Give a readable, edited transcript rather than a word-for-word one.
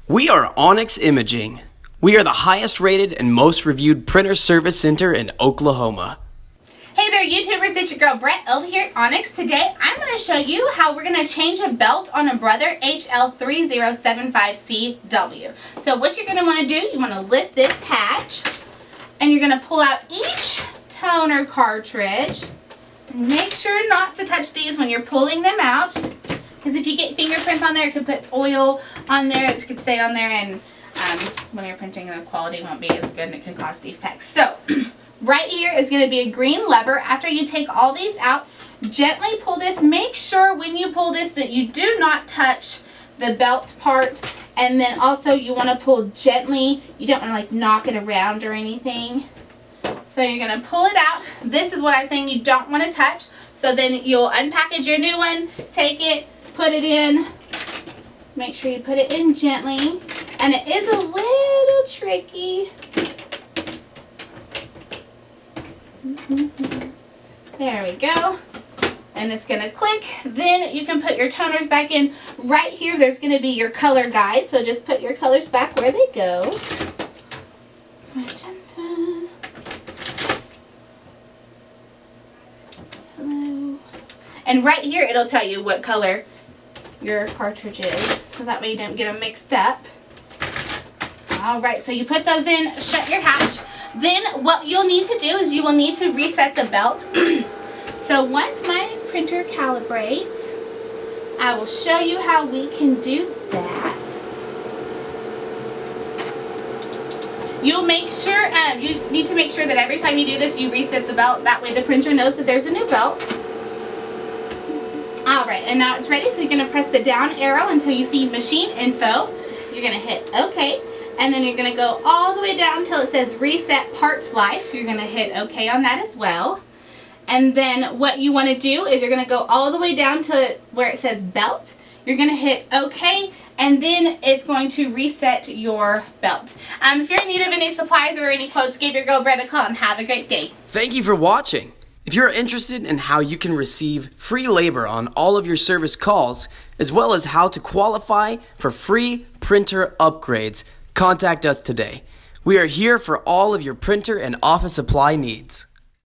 We are Onyx Imaging. We are the highest rated and most reviewed printer service center in Oklahoma. Hey there YouTubers, it's your girl Brett over here at Onyx. Today I'm going to show you how we're going to change a belt on a Brother HL3075CW. So what you're going to want to do, you want to lift this hatch and you're going to pull out each toner cartridge. Make sure not to touch these when you're pulling them out, because if you get fingerprints on there, it could put oil on there, it could stay on there, and when you're printing, the quality won't be as good and it can cause defects. So right here is going to be a green lever. After you take all these out, gently pull this. Make sure when you pull this that you do not touch the belt part, and then also you want to pull gently. You don't want to like knock it around or anything. So you're going to pull it out. This is what I'm saying you don't want to touch. So then you'll unpackage your new one, take it, put it in. Make sure you put it in gently. And it is a little tricky. There we go. And it's going to click. Then you can put your toners back in. Right here there's going to be your color guide. So just put your colors back where they go. Magenta. Hello. And right here it'll tell you what color your cartridge is, so that way you don't get them mixed up. Alright, so you put those in, shut your hatch. Then what you'll need to do is you will need to reset the belt. So once my printer calibrates, I will show you how we can do that. You'll make sure, you need to make sure that every time you do this, you reset the belt. That way the printer knows that there's a new belt. Alright, and now it's ready, so you're going to press the down arrow until you see machine info. You're going to hit OK, and then you're going to go all the way down until it says reset parts life. You're going to hit OK on that as well. And then what you want to do is you're going to go all the way down to where it says belt. You're going to hit OK, and then it's going to reset your belt. If you're in need of any supplies or any quotes, give your girl Brett a call and have a great day. Thank you for watching. If you're interested in how you can receive free labor on all of your service calls, as well as how to qualify for free printer upgrades, contact us today. We are here for all of your printer and office supply needs.